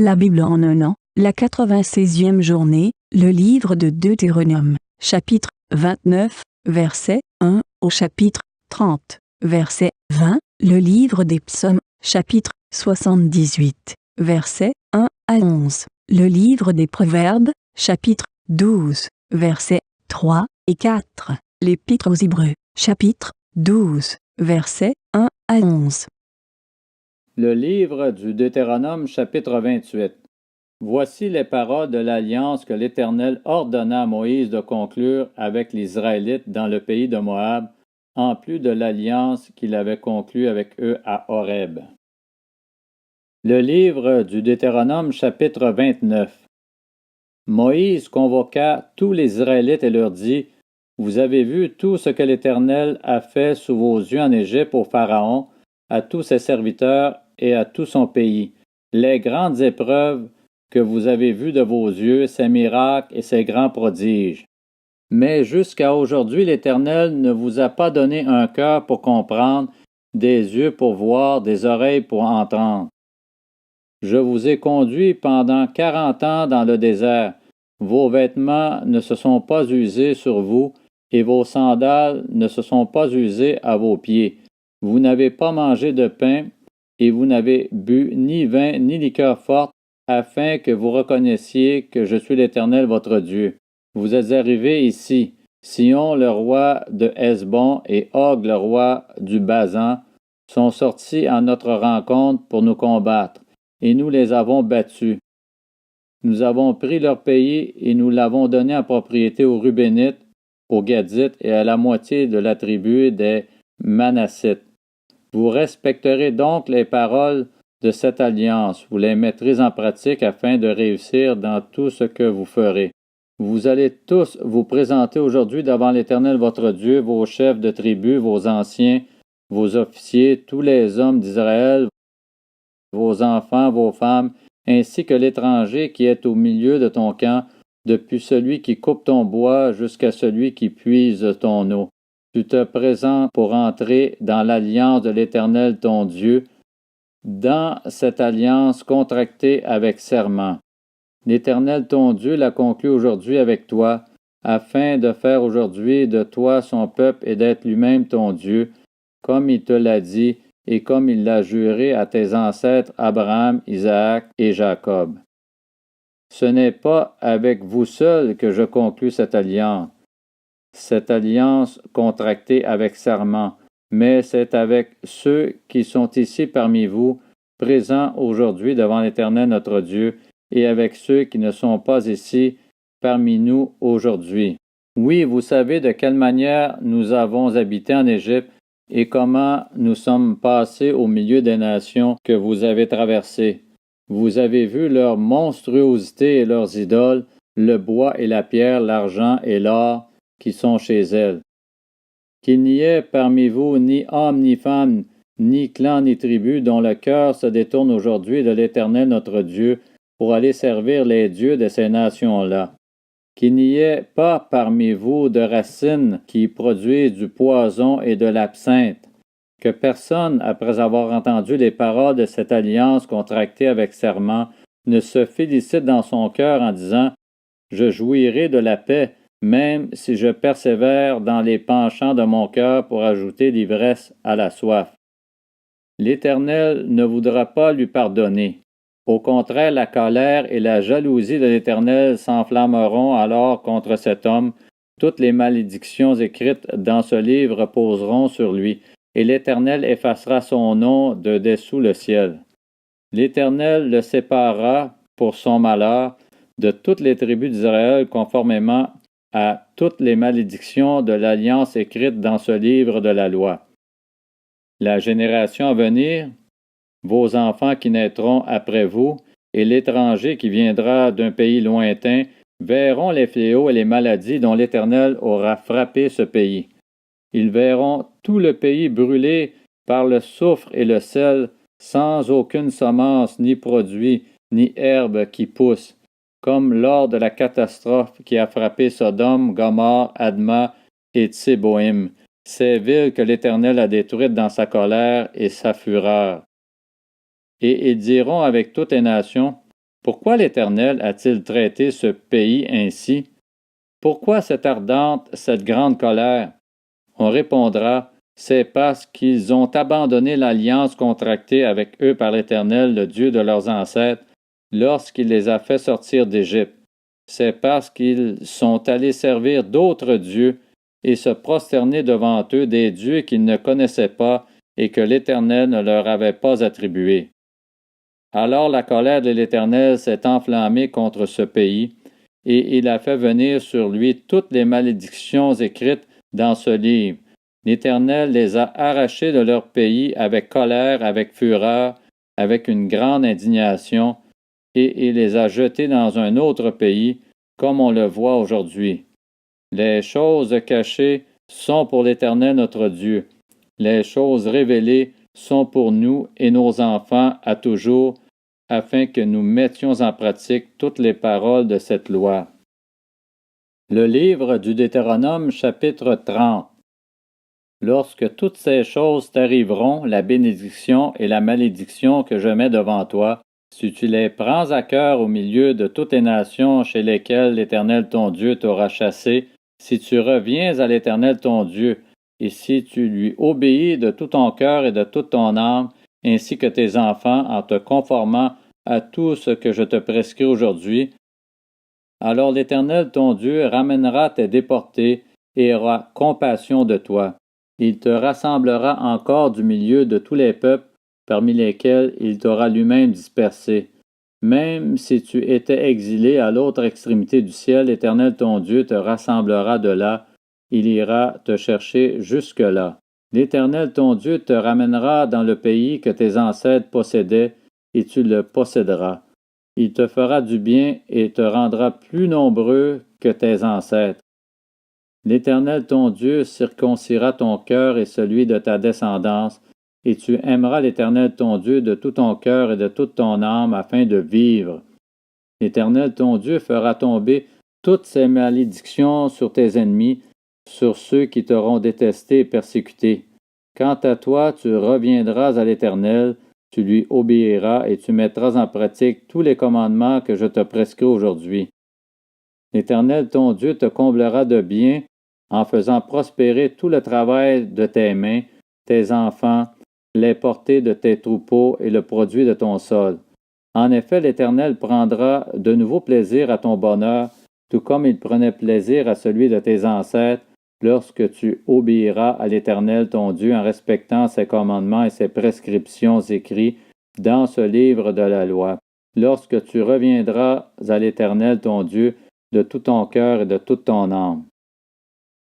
La Bible en un an, la 96e journée, le livre de Deutéronome, chapitre 29, verset 1 au chapitre 30, verset 20, le livre des psaumes, chapitre 78, verset 1 à 11, le livre des proverbes, chapitre 12, versets 3 et 4, l'épître aux Hébreux, chapitre 12, versets 1 à 11. Le livre du Deutéronome chapitre 28. Voici les paroles de l'alliance que l'Éternel ordonna à Moïse de conclure avec les Israélites dans le pays de Moab, en plus de l'alliance qu'il avait conclue avec eux à Horeb. Le livre du Deutéronome chapitre 29. Moïse convoqua tous les Israélites et leur dit, « Vous avez vu tout ce que l'Éternel a fait sous vos yeux en Égypte au Pharaon, à tous ses serviteurs et à tout son pays, les grandes épreuves que vous avez vues de vos yeux, ses miracles et ses grands prodiges. Mais jusqu'à aujourd'hui, l'Éternel ne vous a pas donné un cœur pour comprendre, des yeux pour voir, des oreilles pour entendre. Je vous ai conduit pendant 40 ans dans le désert. Vos vêtements ne se sont pas usés sur vous, et vos sandales ne se sont pas usées à vos pieds. Vous n'avez pas mangé de pain, et vous n'avez bu ni vin ni liqueur forte, afin que vous reconnaissiez que je suis l'Éternel votre Dieu. Vous êtes arrivés ici, Sihon le roi de Hesbon et Og le roi du Basan sont sortis à notre rencontre pour nous combattre, et nous les avons battus. Nous avons pris leur pays et nous l'avons donné en propriété aux Rubénites, aux Gadites et à la moitié de la tribu des Manassites. Vous respecterez donc les paroles de cette alliance, vous les mettrez en pratique afin de réussir dans tout ce que vous ferez. Vous allez tous vous présenter aujourd'hui devant l'Éternel votre Dieu, vos chefs de tribu, vos anciens, vos officiers, tous les hommes d'Israël, vos enfants, vos femmes, ainsi que l'étranger qui est au milieu de ton camp, depuis celui qui coupe ton bois jusqu'à celui qui puise ton eau. Tu te présentes pour entrer dans l'alliance de l'Éternel ton Dieu, dans cette alliance contractée avec serment. L'Éternel ton Dieu l'a conclue aujourd'hui avec toi, afin de faire aujourd'hui de toi son peuple et d'être lui-même ton Dieu, comme il te l'a dit et comme il l'a juré à tes ancêtres Abraham, Isaac et Jacob. Ce n'est pas avec vous seuls que je conclus cette alliance contractée avec serment, mais c'est avec ceux qui sont ici parmi vous, présents aujourd'hui devant l'Éternel notre Dieu, et avec ceux qui ne sont pas ici parmi nous aujourd'hui. Oui, vous savez de quelle manière nous avons habité en Égypte et comment nous sommes passés au milieu des nations que vous avez traversées. Vous avez vu leur monstruosité et leurs idoles, le bois et la pierre, l'argent et l'or qui sont chez elles. Qu'il n'y ait parmi vous ni homme ni femme, ni clan ni tribu dont le cœur se détourne aujourd'hui de l'Éternel notre Dieu pour aller servir les dieux de ces nations-là. Qu'il n'y ait pas parmi vous de racines qui produisent du poison et de l'absinthe, que personne, après avoir entendu les paroles de cette alliance contractée avec serment, ne se félicite dans son cœur en disant « Je jouirai de la paix, même si je persévère dans les penchants de mon cœur pour ajouter l'ivresse à la soif. » L'Éternel ne voudra pas lui pardonner. Au contraire, la colère et la jalousie de l'Éternel s'enflammeront alors contre cet homme. Toutes les malédictions écrites dans ce livre reposeront sur lui, et l'Éternel effacera son nom de dessous le ciel. L'Éternel le séparera pour son malheur de toutes les tribus d'Israël conformément à toutes les malédictions de l'alliance écrite dans ce livre de la loi. La génération à venir, vos enfants qui naîtront après vous, et l'étranger qui viendra d'un pays lointain, verront les fléaux et les maladies dont l'Éternel aura frappé ce pays. Ils verront tout le pays brûlé par le soufre et le sel, sans aucune semence, ni produit, ni herbe qui pousse, comme lors de la catastrophe qui a frappé Sodome, Gomorrhe, Adma et Tséboïm, ces villes que l'Éternel a détruites dans sa colère et sa fureur. Et ils diront avec toutes les nations, Pourquoi l'Éternel a-t-il traité ce pays ainsi? Pourquoi cette ardente, cette grande colère? On répondra, c'est parce qu'ils ont abandonné l'alliance contractée avec eux par l'Éternel, le Dieu de leurs ancêtres, lorsqu'il les a fait sortir d'Égypte. C'est parce qu'ils sont allés servir d'autres dieux et se prosterner devant eux, des dieux qu'ils ne connaissaient pas et que l'Éternel ne leur avait pas attribués. Alors la colère de l'Éternel s'est enflammée contre ce pays, et il a fait venir sur lui toutes les malédictions écrites dans ce livre. L'Éternel les a arrachés de leur pays avec colère, avec fureur, avec une grande indignation, et il les a jetés dans un autre pays, comme on le voit aujourd'hui. Les choses cachées sont pour l'Éternel notre Dieu. Les choses révélées sont pour nous et nos enfants à toujours, afin que nous mettions en pratique toutes les paroles de cette loi. Le livre du Deutéronome, chapitre 30. Lorsque toutes ces choses t'arriveront, la bénédiction et la malédiction que je mets devant toi, si tu les prends à cœur au milieu de toutes les nations chez lesquelles l'Éternel ton Dieu t'aura chassé, si tu reviens à l'Éternel ton Dieu, et si tu lui obéis de tout ton cœur et de toute ton âme, ainsi que tes enfants, en te conformant à tout ce que je te prescris aujourd'hui, alors l'Éternel ton Dieu ramènera tes déportés et aura compassion de toi. Il te rassemblera encore du milieu de tous les peuples parmi lesquels il t'aura lui-même dispersé. Même si tu étais exilé à l'autre extrémité du ciel, l'Éternel ton Dieu te rassemblera de là, il ira te chercher jusque-là. L'Éternel ton Dieu te ramènera dans le pays que tes ancêtres possédaient, et tu le posséderas. Il te fera du bien et te rendra plus nombreux que tes ancêtres. L'Éternel ton Dieu circoncira ton cœur et celui de ta descendance, et tu aimeras l'Éternel ton Dieu de tout ton cœur et de toute ton âme afin de vivre. L'Éternel ton Dieu fera tomber toutes ces malédictions sur tes ennemis, sur ceux qui t'auront détesté et persécuté. Quant à toi, tu reviendras à l'Éternel, tu lui obéiras et tu mettras en pratique tous les commandements que je te prescris aujourd'hui. L'Éternel ton Dieu te comblera de bien en faisant prospérer tout le travail de tes mains, tes enfants, les portées de tes troupeaux et le produit de ton sol. En effet, l'Éternel prendra de nouveau plaisir à ton bonheur, tout comme il prenait plaisir à celui de tes ancêtres, lorsque tu obéiras à l'Éternel ton Dieu en respectant ses commandements et ses prescriptions écrits dans ce livre de la loi, lorsque tu reviendras à l'Éternel ton Dieu de tout ton cœur et de toute ton âme.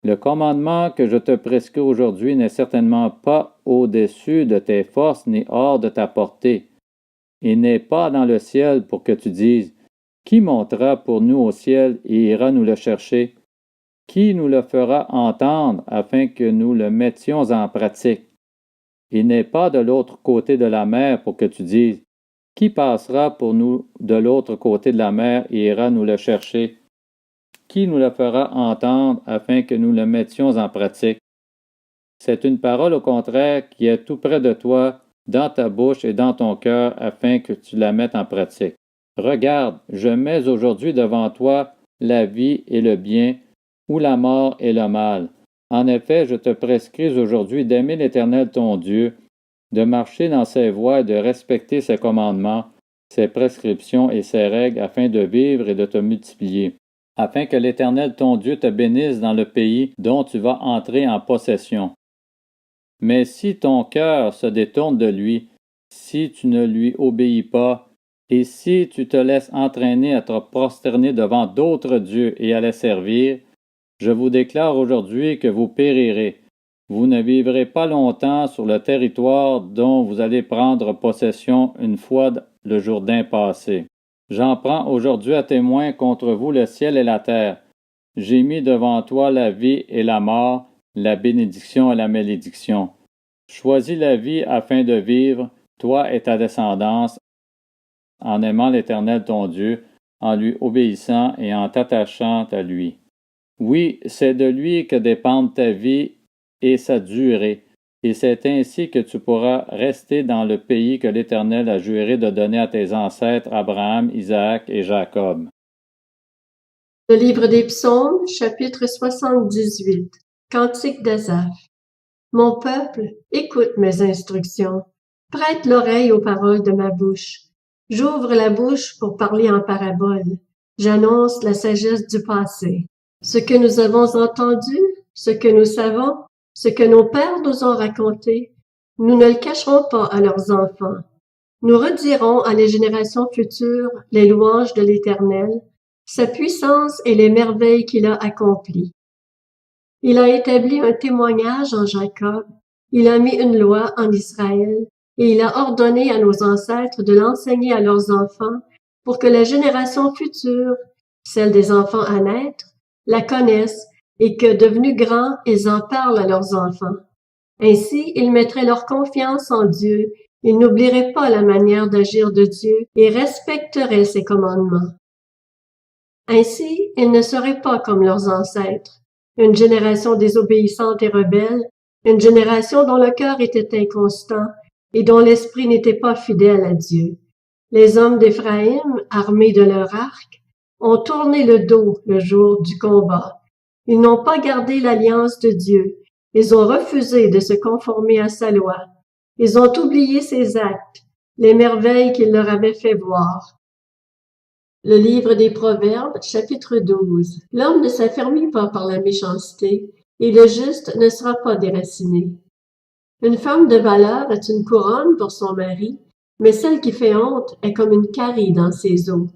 Le commandement que je te prescris aujourd'hui n'est certainement pas au-dessus de tes forces ni hors de ta portée. Il n'est pas dans le ciel pour que tu dises « Qui montera pour nous au ciel et ira nous le chercher? Qui nous le fera entendre afin que nous le mettions en pratique? Il n'est pas de l'autre côté de la mer pour que tu dises « Qui passera pour nous de l'autre côté de la mer et ira nous le chercher? Qui nous le fera entendre afin que nous le mettions en pratique? » C'est une parole au contraire qui est tout près de toi, dans ta bouche et dans ton cœur, afin que tu la mettes en pratique. Regarde, je mets aujourd'hui devant toi la vie et le bien, ou la mort et le mal. En effet, je te prescris aujourd'hui d'aimer l'Éternel ton Dieu, de marcher dans ses voies et de respecter ses commandements, ses prescriptions et ses règles, afin de vivre et de te multiplier, afin que l'Éternel ton Dieu te bénisse dans le pays dont tu vas entrer en possession. Mais si ton cœur se détourne de lui, si tu ne lui obéis pas, et si tu te laisses entraîner à te prosterner devant d'autres dieux et à les servir, je vous déclare aujourd'hui que vous périrez. Vous ne vivrez pas longtemps sur le territoire dont vous allez prendre possession une fois le Jourdain passé. J'en prends aujourd'hui à témoin contre vous le ciel et la terre. J'ai mis devant toi la vie et la mort, la bénédiction et la malédiction. Choisis la vie afin de vivre, toi et ta descendance, en aimant l'Éternel ton Dieu, en lui obéissant et en t'attachant à lui. Oui, c'est de lui que dépendent ta vie et sa durée. et c'est ainsi que tu pourras rester dans le pays que l'Éternel a juré de donner à tes ancêtres Abraham, Isaac et Jacob. Le livre des Psaumes, chapitre 78. Cantique d'Asaph. Mon peuple, écoute mes instructions. Prête l'oreille aux paroles de ma bouche. J'ouvre la bouche pour parler en parabole. J'annonce la sagesse du passé. Ce que nous avons entendu, ce que nous savons, ce que nos pères nous ont raconté, nous ne le cacherons pas à leurs enfants. Nous redirons à les générations futures les louanges de l'Éternel, sa puissance et les merveilles qu'il a accomplies. Il a établi un témoignage en Jacob, il a mis une loi en Israël, et il a ordonné à nos ancêtres de l'enseigner à leurs enfants, pour que la génération future, celle des enfants à naître, la connaissent, et que, devenus grands, ils en parlent à leurs enfants. Ainsi, ils mettraient leur confiance en Dieu, ils n'oublieraient pas la manière d'agir de Dieu et respecteraient ses commandements. Ainsi, ils ne seraient pas comme leurs ancêtres, une génération désobéissante et rebelle, une génération dont le cœur était inconstant et dont l'esprit n'était pas fidèle à Dieu. Les hommes d'Éphraïm, armés de leur arc, ont tourné le dos le jour du combat. Ils n'ont pas gardé l'alliance de Dieu. Ils ont refusé de se conformer à sa loi. Ils ont oublié ses actes, les merveilles qu'il leur avait fait voir. Le livre des Proverbes, chapitre 12. L'homme ne s'affermit pas par la méchanceté, et le juste ne sera pas déraciné. Une femme de valeur est une couronne pour son mari, mais celle qui fait honte est comme une carie dans ses os.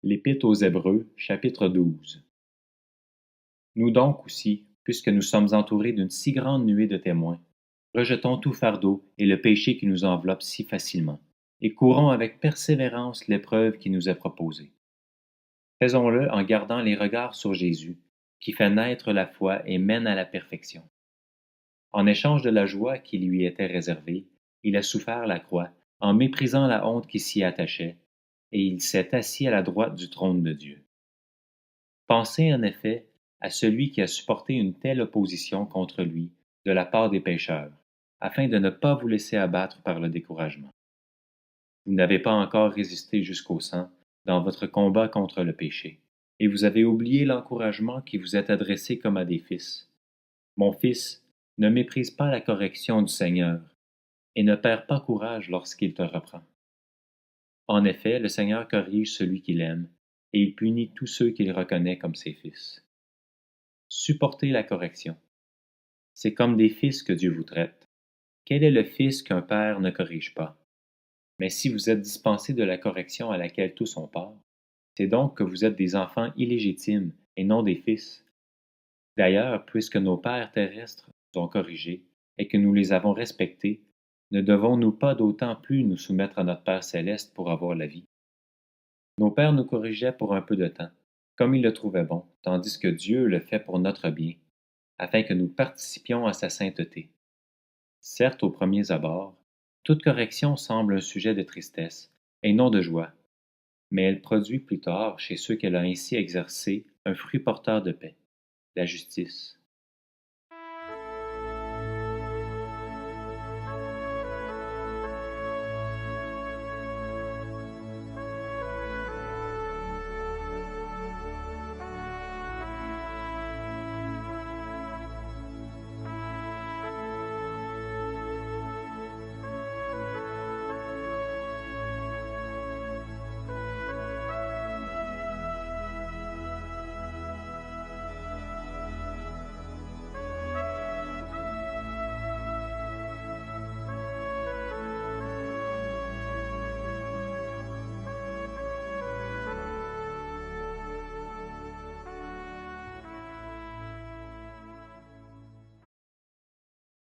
L'Épître aux Hébreux, chapitre 12. Nous donc aussi, puisque nous sommes entourés d'une si grande nuée de témoins, rejetons tout fardeau et le péché qui nous enveloppe si facilement, et courons avec persévérance l'épreuve qui nous est proposée. Faisons-le en gardant les regards sur Jésus, qui fait naître la foi et mène à la perfection. En échange de la joie qui lui était réservée, il a souffert la croix, en méprisant la honte qui s'y attachait, et il s'est assis à la droite du trône de Dieu. Pensez en effet à celui qui a supporté une telle opposition contre lui de la part des pécheurs, afin de ne pas vous laisser abattre par le découragement. Vous n'avez pas encore résisté jusqu'au sang dans votre combat contre le péché, et vous avez oublié l'encouragement qui vous est adressé comme à des fils. Mon fils, ne méprise pas la correction du Seigneur, et ne perds pas courage lorsqu'il te reprend. En effet, le Seigneur corrige celui qu'il aime, et il punit tous ceux qu'il reconnaît comme ses fils. Supportez la correction. C'est comme des fils que Dieu vous traite. Quel est le fils qu'un père ne corrige pas? Mais si vous êtes dispensés de la correction à laquelle tous ont part, c'est donc que vous êtes des enfants illégitimes et non des fils. D'ailleurs, puisque nos pères terrestres nous ont corrigés et que nous les avons respectés, ne devons-nous pas d'autant plus nous soumettre à notre Père céleste pour avoir la vie? Nos pères nous corrigeaient pour un peu de temps, comme ils le trouvaient bon, tandis que Dieu le fait pour notre bien, afin que nous participions à sa sainteté. Certes, aux premiers abords, toute correction semble un sujet de tristesse, et non de joie, mais elle produit plus tard, chez ceux qu'elle a ainsi exercés, un fruit porteur de paix, la justice,